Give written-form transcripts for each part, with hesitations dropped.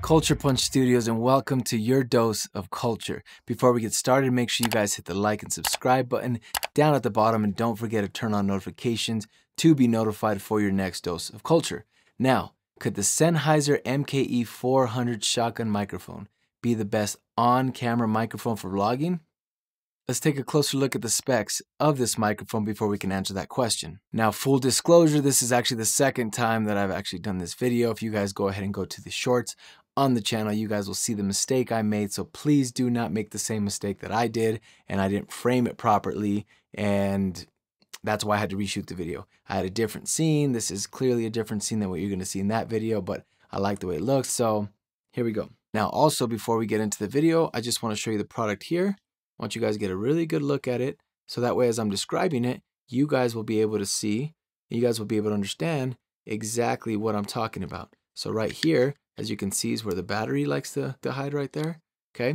Culture Punch Studios, and welcome to your dose of culture. Before we get started, make sure you guys hit the like and subscribe button down at the bottom, and don't forget to turn on notifications to be notified for your next dose of culture. Now, could the Sennheiser MKE 400 shotgun microphone be the best on-camera microphone for vlogging? Let's take a closer look at the specs of this microphone before we can answer that question. Now, full disclosure, this is actually the second time that I've actually done this video. If you guys go ahead and go to the shorts on the channel, you guys will see the mistake I made. So please do not make the same mistake that I did, and I didn't frame it properly, and that's why I had to reshoot the video. I had a different scene. This is clearly a different scene than what you're going to see in that video, but I like the way it looks. So here we go. Now, also, before we get into the video, I just want to show you the product here. I want you guys to get a really good look at it, so that way as I'm describing it, you guys will be able to see, you guys will be able to understand exactly what I'm talking about. So right here, as you can see, is where the battery likes to hide right there, okay?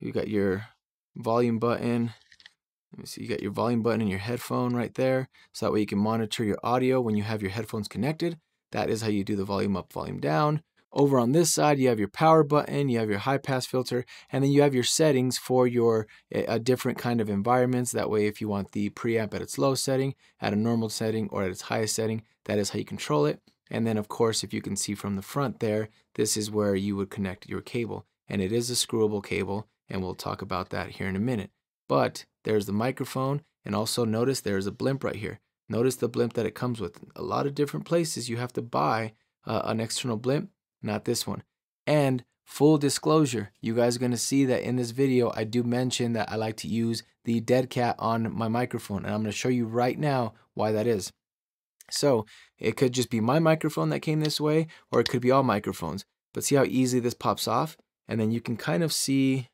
You got your volume button. Let me see, you got your volume button in your headphone right there, so that way you can monitor your audio when you have your headphones connected. That is how you do the volume up, volume down. Over on this side, you have your power button, you have your high pass filter, and then you have your settings for your different kind of environments. That way, if you want the preamp at its low setting, at a normal setting, or at its highest setting, that is how you control it. And then, of course, if you can see from the front there, this is where you would connect your cable. And it is a screwable cable, and we'll talk about that here in a minute. But there's the microphone, and also notice there's a blimp right here. Notice the blimp that it comes with. A lot of different places you have to buy an external blimp. Not this one. And full disclosure, you guys are going to see that in this video, I do mention that I like to use the dead cat on my microphone. And I'm going to show you right now why that is. So it could just be my microphone that came this way, or it could be all microphones. But see how easily this pops off? And then you can kind of see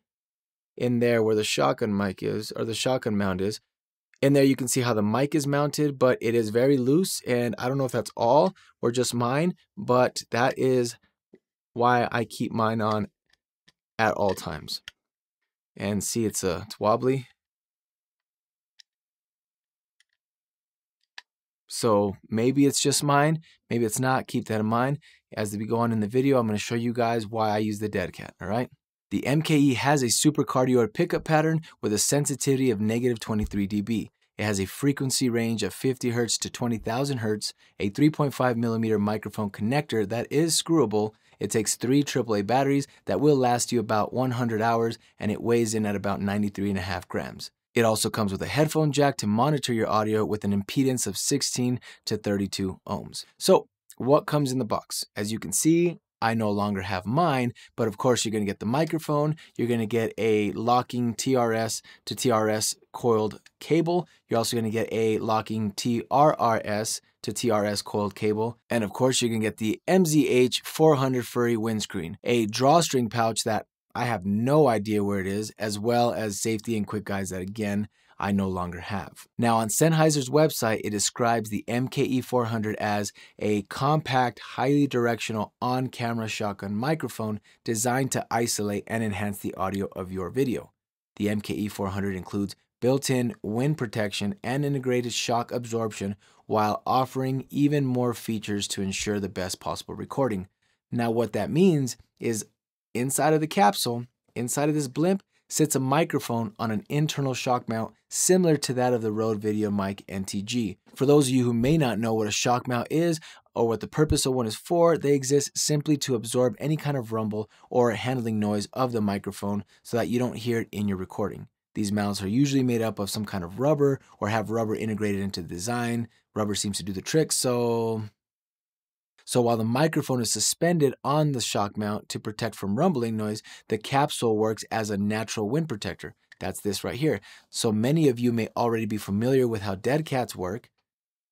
in there where the shotgun mic is, or the shotgun mount is. In there you can see how the mic is mounted, but it is very loose. And I don't know if that's all or just mine, but that is why I keep mine on at all times. And see, it's wobbly. So maybe it's just mine, maybe it's not. Keep that in mind. As we go on in the video, I'm going to show you guys why I use the dead cat, all right? The MKE has a supercardioid pickup pattern with a sensitivity of -23 dB. It has a frequency range of 50 Hz to 20,000 Hz, a 3.5mm microphone connector that is screwable. It takes 3 AAA batteries that will last you about 100 hours, and it weighs in at about 93.5 grams. It also comes with a headphone jack to monitor your audio with an impedance of 16 to 32 ohms. So what comes in the box? As you can see, I no longer have mine, but of course you're going to get the microphone, you're going to get a locking TRS to TRS coiled cable, you're also going to get a locking TRRS to TRS coiled cable, and of course you're going to get the MZH 400 furry windscreen, a drawstring pouch that I have no idea where it is, as well as safety and quick guides that, again, I no longer have. Now, on Sennheiser's website, it describes the MKE 400 as a compact, highly directional on-camera shotgun microphone designed to isolate and enhance the audio of your video. The MKE 400 includes built-in wind protection and integrated shock absorption while offering even more features to ensure the best possible recording. Now, what that means is inside of the capsule, inside of this blimp, sits a microphone on an internal shock mount similar to that of the Rode VideoMic NTG. For those of you who may not know what a shock mount is or what the purpose of one is for, they exist simply to absorb any kind of rumble or handling noise of the microphone so that you don't hear it in your recording. These mounts are usually made up of some kind of rubber or have rubber integrated into the design. Rubber seems to do the trick, so while the microphone is suspended on the shock mount to protect from rumbling noise, the capsule works as a natural wind protector. That's this right here. So many of you may already be familiar with how dead cats work.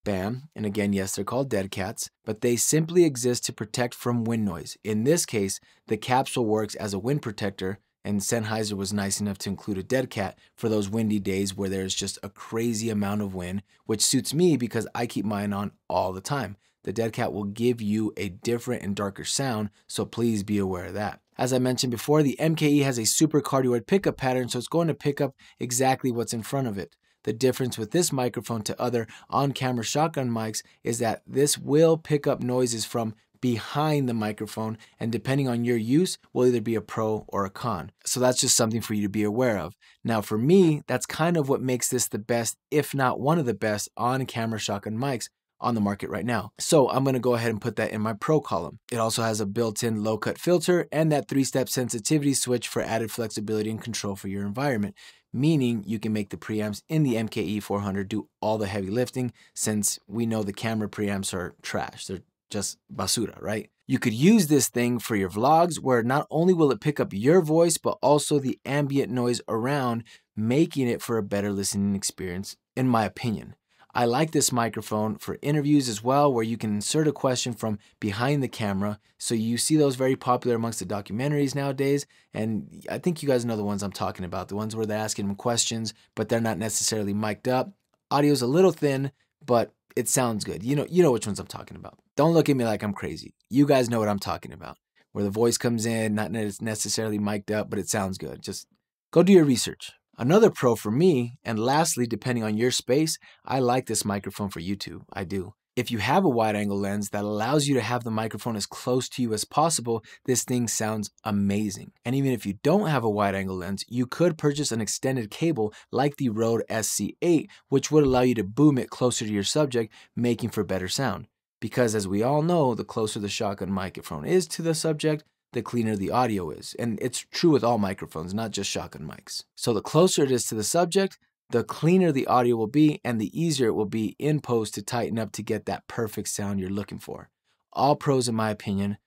Bam. And again, yes, they're called dead cats, but they simply exist to protect from wind noise. In this case, the capsule works as a wind protector, and Sennheiser was nice enough to include a dead cat for those windy days where there's just a crazy amount of wind, which suits me because I keep mine on all the time. The dead cat will give you a different and darker sound, so please be aware of that. As I mentioned before, the MKE has a supercardioid pickup pattern, so it's going to pick up exactly what's in front of it. The difference with this microphone to other on-camera shotgun mics is that this will pick up noises from behind the microphone, and depending on your use, will either be a pro or a con. So that's just something for you to be aware of. Now for me, that's kind of what makes this the best, if not one of the best, on-camera shotgun mics on the market right now. So I'm gonna go ahead and put that in my pro column. It also has a built-in low-cut filter and that 3-step sensitivity switch for added flexibility and control for your environment, meaning you can make the preamps in the MKE 400 do all the heavy lifting, since we know the camera preamps are trash. They're just basura, right? You could use this thing for your vlogs, where not only will it pick up your voice, but also the ambient noise around, making it for a better listening experience, in my opinion. I like this microphone for interviews as well, where you can insert a question from behind the camera. So you see those very popular amongst the documentaries nowadays. And I think you guys know the ones I'm talking about, the ones where they're asking them questions, but they're not necessarily mic'd up. Audio's a little thin, but it sounds good. You know which ones I'm talking about. Don't look at me like I'm crazy. You guys know what I'm talking about. Where the voice comes in, not necessarily mic'd up, but it sounds good. Just go do your research. Another pro for me, and lastly, depending on your space, I like this microphone for YouTube. I do. If you have a wide angle lens that allows you to have the microphone as close to you as possible, this thing sounds amazing. And even if you don't have a wide angle lens, you could purchase an extended cable like the Rode SC8, which would allow you to boom it closer to your subject, making for better sound. Because as we all know, the closer the shotgun microphone is to the subject, the cleaner the audio is. And it's true with all microphones, not just shotgun mics. So the closer it is to the subject, the cleaner the audio will be, and the easier it will be in post to tighten up to get that perfect sound you're looking for. All pros in my opinion.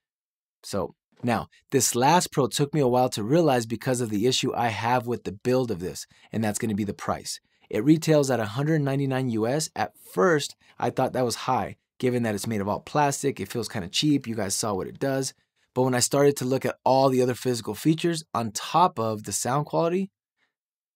So now, this last pro took me a while to realize because of the issue I have with the build of this, and that's going to be the price. It retails at $199 US. At first, I thought that was high, given that it's made of all plastic. It feels kind of cheap. You guys saw what it does. But when I started to look at all the other physical features on top of the sound quality,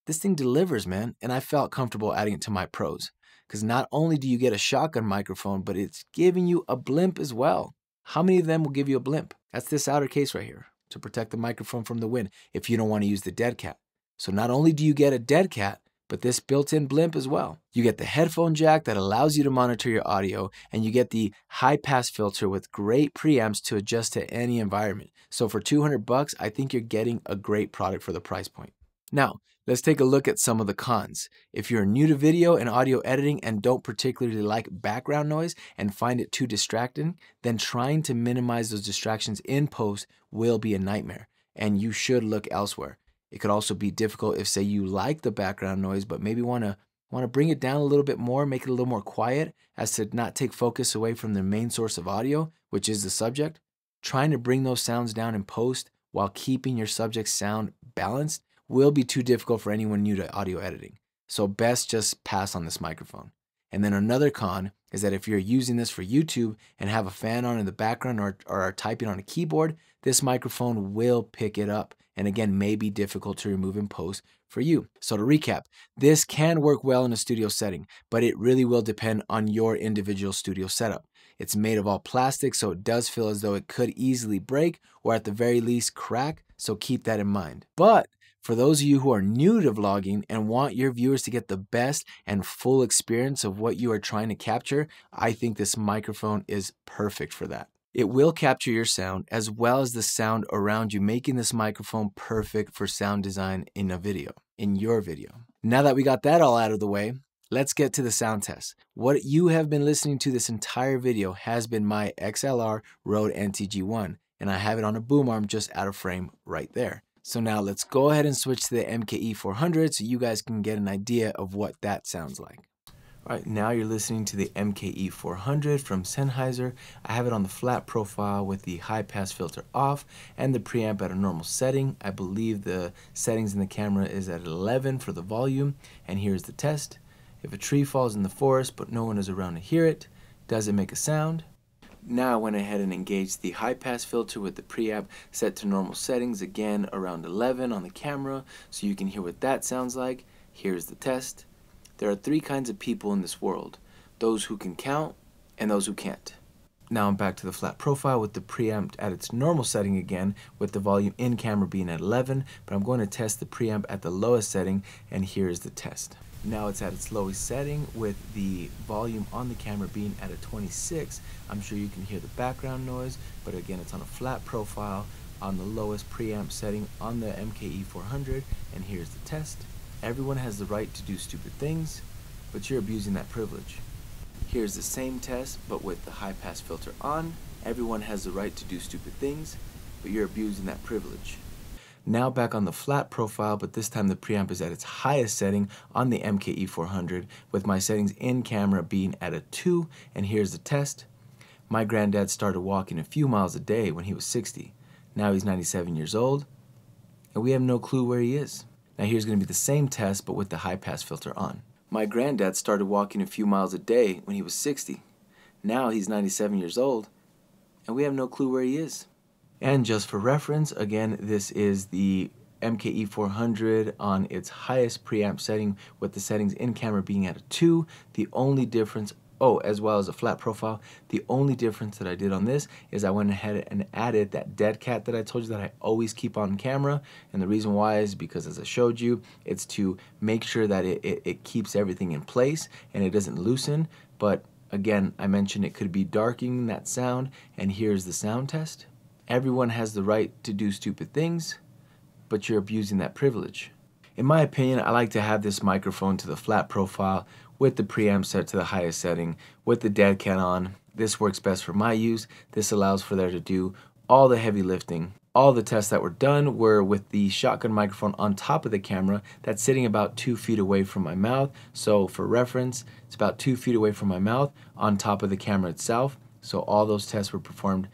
this thing delivers, man. And I felt comfortable adding it to my pros. Because not only do you get a shotgun microphone, but it's giving you a blimp as well. How many of them will give you a blimp? That's this outer case right here to protect the microphone from the wind if you don't want to use the dead cat. So not only do you get a dead cat, but this built-in blimp as well. You get the headphone jack that allows you to monitor your audio, and you get the high-pass filter with great preamps to adjust to any environment. So for $200, I think you're getting a great product for the price point. Now, let's take a look at some of the cons. If you're new to video and audio editing and don't particularly like background noise and find it too distracting, then trying to minimize those distractions in post will be a nightmare, and you should look elsewhere. It could also be difficult if, say, you like the background noise, but maybe want to bring it down a little bit more, make it a little more quiet, as to not take focus away from the main source of audio, which is the subject. Trying to bring those sounds down in post while keeping your subject's sound balanced will be too difficult for anyone new to audio editing. So best just pass on this microphone. And then another con is that if you're using this for YouTube and have a fan on in the background or are typing on a keyboard, this microphone will pick it up. And again, may be difficult to remove in post for you. So to recap, this can work well in a studio setting, but it really will depend on your individual studio setup. It's made of all plastic, so it does feel as though it could easily break or at the very least crack, so keep that in mind. But for those of you who are new to vlogging and want your viewers to get the best and full experience of what you are trying to capture, I think this microphone is perfect for that. It will capture your sound as well as the sound around you, making this microphone perfect for sound design in your video. Now that we got that all out of the way, let's get to the sound test. What you have been listening to this entire video has been my XLR Rode NTG1, and I have it on a boom arm just out of frame right there. So now let's go ahead and switch to the MKE 400 so you guys can get an idea of what that sounds like. All right, now you're listening to the MKE 400 from Sennheiser. I have it on the flat profile with the high pass filter off and the preamp at a normal setting. I believe the settings in the camera is at 11 for the volume. And here's the test. If a tree falls in the forest but no one is around to hear it, does it make a sound? Now I went ahead and engaged the high pass filter with the preamp set to normal settings, again around 11 on the camera, so you can hear what that sounds like. Here's the test. There are three kinds of people in this world: those who can count and those who can't. Now I'm back to the flat profile with the preamp at its normal setting again, with the volume in camera being at 11, but I'm going to test the preamp at the lowest setting, and here's the test. Now it's at its lowest setting with the volume on the camera being at a 26. I'm sure you can hear the background noise, but again, it's on a flat profile on the lowest preamp setting on the MKE 400, and here's the test. Everyone has the right to do stupid things, but you're abusing that privilege. Here's the same test, but with the high pass filter on. Everyone has the right to do stupid things, but you're abusing that privilege. Now back on the flat profile, but this time the preamp is at its highest setting on the MKE 400 with my settings in camera being at a 2, and here's the test. My granddad started walking a few miles a day when he was 60. Now he's 97 years old, and we have no clue where he is. Now here's going to be the same test, but with the high pass filter on. My granddad started walking a few miles a day when he was 60. Now he's 97 years old, and we have no clue where he is. And just for reference, again, this is the MKE 400 on its highest preamp setting with the settings in camera being at a 2. The only difference, as well as a flat profile, the only difference that I did on this is I went ahead and added that dead cat that I told you that I always keep on camera. And the reason why is because, as I showed you, it's to make sure that it keeps everything in place and it doesn't loosen. But again, I mentioned it could be darkening that sound, and here's the sound test. Everyone has the right to do stupid things, but you're abusing that privilege. In my opinion, I like to have this microphone to the flat profile with the preamp set to the highest setting with the dead cat on. This works best for my use. This allows for there to do all the heavy lifting. All the tests that were done were with the shotgun microphone on top of the camera that's sitting about 2 feet away from my mouth. So for reference, it's about 2 feet away from my mouth on top of the camera itself. So all those tests were performed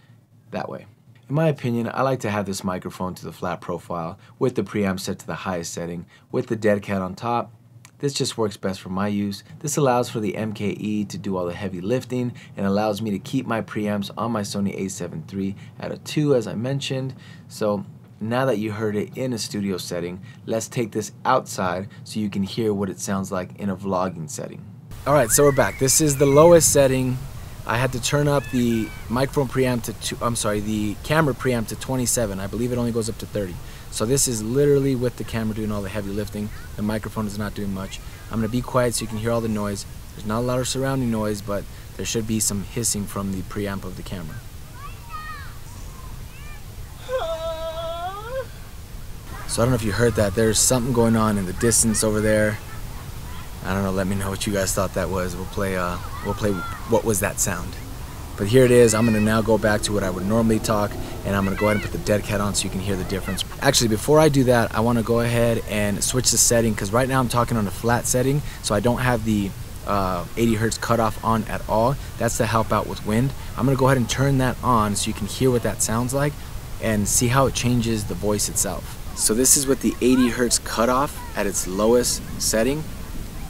that way. In my opinion, I like to have this microphone to the flat profile with the preamp set to the highest setting with the dead cat on top. This just works best for my use. This allows for the MKE to do all the heavy lifting and allows me to keep my preamps on my Sony a7 III at a 2, as I mentioned. So now that you heard it in a studio setting, let's take this outside so you can hear what it sounds like in a vlogging setting. Alright, so we're back. This is the lowest setting. I had to turn up the microphone preamp to the camera preamp to 27. I believe it only goes up to 30. So this is literally with the camera doing all the heavy lifting. The microphone is not doing much. I'm going to be quiet so you can hear all the noise. There's not a lot of surrounding noise, but there should be some hissing from the preamp of the camera. So I don't know if you heard that. There's something going on in the distance over there. I don't know, let me know what you guys thought that was. We'll play what was that sound. But here it is. I'm gonna now go back to what I would normally talk, and I'm gonna go ahead and put the dead cat on so you can hear the difference. Actually, before I do that, I wanna go ahead and switch the setting, because right now I'm talking on a flat setting, so I don't have the 80 hertz cutoff on at all. That's to help out with wind. I'm gonna go ahead and turn that on so you can hear what that sounds like and see how it changes the voice itself. So this is with the 80 hertz cutoff at its lowest setting.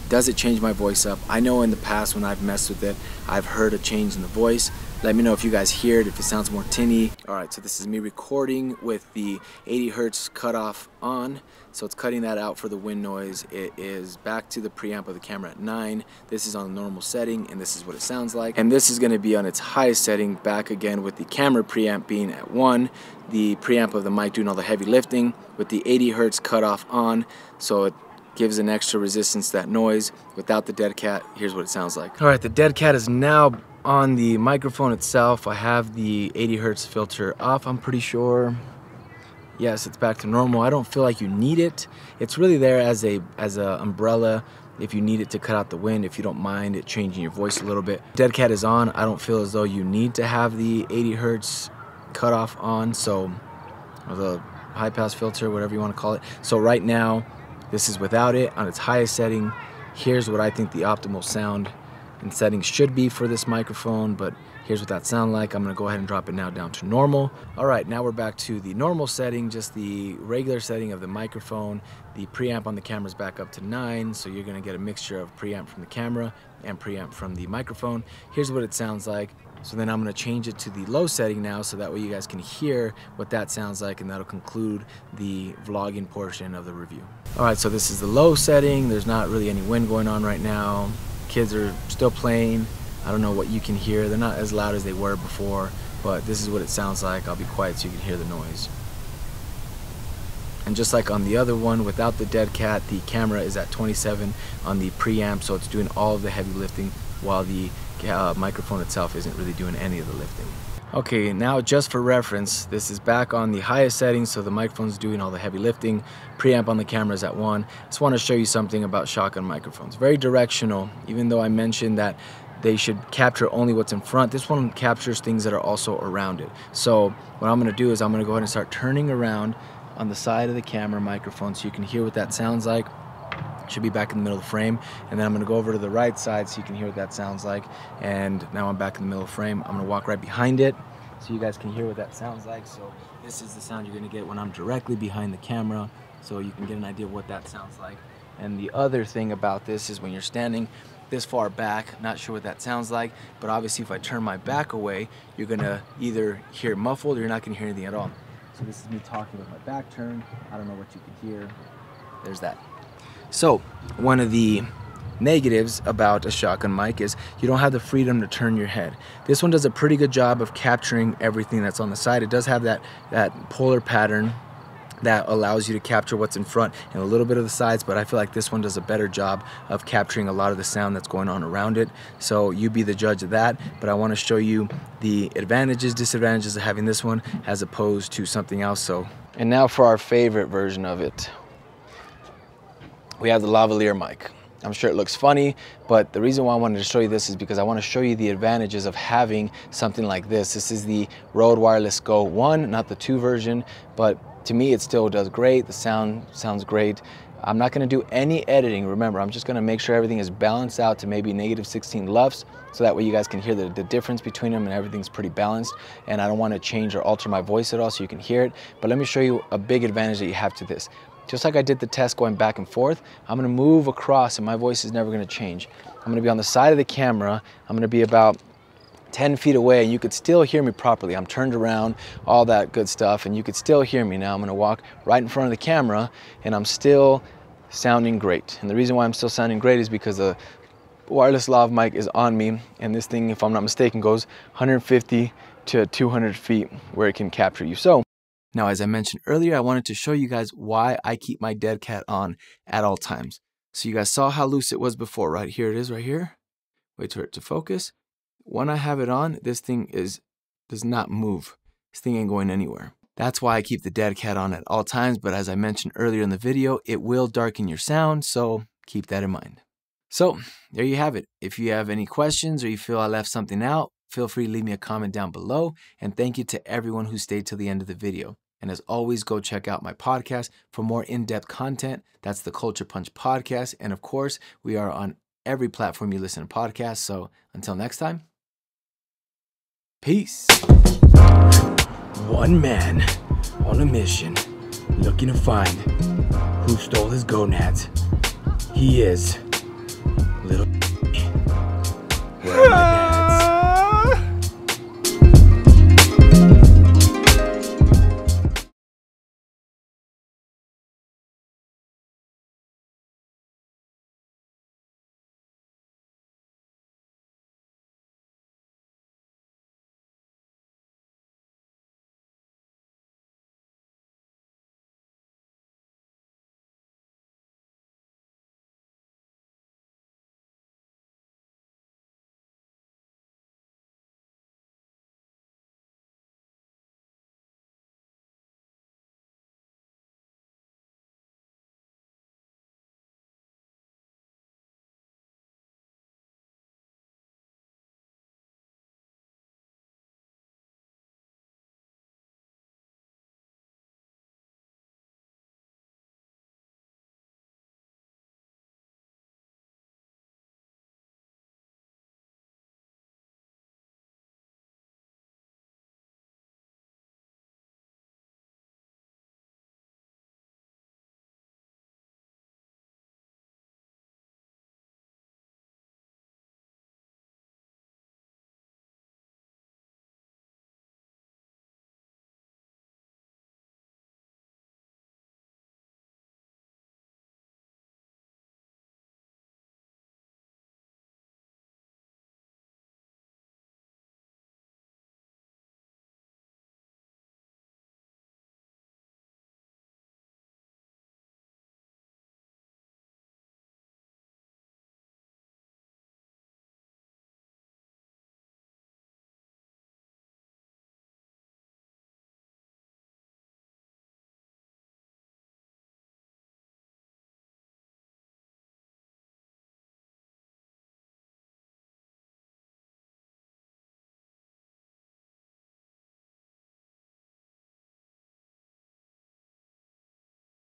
Does it change my voice up? I know in the past when I've messed with it, I've heard a change in the voice. Let me know if you guys hear it, if it sounds more tinny. Alright, so this is me recording with the 80 hertz cutoff on. So it's cutting that out for the wind noise. It is back to the preamp of the camera at 9. This is on the normal setting, and this is what it sounds like. And this is going to be on its highest setting, back again with the camera preamp being at 1. The preamp of the mic doing all the heavy lifting with the 80 hertz cutoff on. So it gives an extra resistance to that noise. Without the dead cat, here's what it sounds like. Alright, the dead cat is now on the microphone itself. I have the 80 hertz filter off, I'm pretty sure. Yes, it's back to normal. I don't feel like you need it. It's really there as a umbrella if you need it to cut out the wind, if you don't mind it changing your voice a little bit. Dead cat is on. I don't feel as though you need to have the 80 hertz cutoff on, so, or the high pass filter, whatever you want to call it. So right now, this is without it on its highest setting. Here's what I think the optimal sound and settings should be for this microphone, but here's what that sounds like. I'm gonna go ahead and drop it now down to normal. All right, now we're back to the normal setting, just the regular setting of the microphone. The preamp on the camera is back up to 9, so you're gonna get a mixture of preamp from the camera and preamp from the microphone. Here's what it sounds like. So then I'm gonna change it to the low setting now, so that way you guys can hear what that sounds like, and that'll conclude the vlogging portion of the review. All right, so this is the low setting. There's not really any wind going on right now. Kids are still playing. I don't know what you can hear. They're not as loud as they were before, but this is what it sounds like. I'll be quiet so you can hear the noise. And just like on the other one, without the dead cat, the camera is at 27 on the preamp, so it's doing all of the heavy lifting while the microphone itself isn't really doing any of the lifting. Okay, now just for reference, this is back on the highest settings, so the microphone's doing all the heavy lifting. Preamp on the camera is at 1. Just want to show you something about shotgun microphones. Very directional, even though I mentioned that they should capture only what's in front. This one captures things that are also around it. So what I'm going to do is I'm going to go ahead and start turning around on the side of the camera microphone so you can hear what that sounds like. Should be back in the middle of the frame, and then I'm going to go over to the right side so you can hear what that sounds like. And now I'm back in the middle of the frame. I'm going to walk right behind it so you guys can hear what that sounds like. So this is the sound you're going to get when I'm directly behind the camera, so you can get an idea of what that sounds like. And the other thing about this is when you're standing this far back, not sure what that sounds like, but obviously if I turn my back away, you're going to either hear muffled or you're not going to hear anything at all. So this is me talking with my back turned. I don't know what you can hear. There's that. So one of the negatives about a shotgun mic is you don't have the freedom to turn your head. This one does a pretty good job of capturing everything that's on the side. It does have that polar pattern that allows you to capture what's in front and a little bit of the sides, but I feel like this one does a better job of capturing a lot of the sound that's going on around it. So you be the judge of that, but I want to show you the advantages, disadvantages of having this one as opposed to something else. So, and now for our favorite version of it. We have the lavalier mic. I'm sure it looks funny, but the reason why I wanted to show you this is because I want to show you the advantages of having something like this. This is the Rode Wireless Go 1, not the 2 version, but to me it still does great. The sound sounds great. I'm not going to do any editing. Remember, I'm just going to make sure everything is balanced out to maybe -16 LUFS, so that way you guys can hear the difference between them and everything's pretty balanced. And I don't want to change or alter my voice at all so you can hear it. But let me show you a big advantage that you have to this. Just like I did the test going back and forth, I'm going to move across and my voice is never going to change. I'm going to be on the side of the camera. I'm going to be about 10 feet away and you could still hear me properly. I'm turned around, all that good stuff, and you could still hear me. Now I'm going to walk right in front of the camera and I'm still sounding great. And the reason why I'm still sounding great is because the wireless lav mic is on me, and this thing, if I'm not mistaken, goes 150 to 200 feet where it can capture you. So now, as I mentioned earlier, I wanted to show you guys why I keep my dead cat on at all times. So you guys saw how loose it was before, right? Here it is right here. Wait for it to focus. When I have it on, this thing does not move. This thing ain't going anywhere. That's why I keep the dead cat on at all times, but as I mentioned earlier in the video, it will darken your sound, so keep that in mind. So there you have it. If you have any questions or you feel I left something out, feel free to leave me a comment down below, and thank you to everyone who stayed till the end of the video. And as always, go check out my podcast for more in-depth content. That's the Culture Punch Podcast. And of course, we are on every platform you listen to podcasts. So until next time, peace. One man on a mission looking to find who stole his gonads. He is little. Where am I now?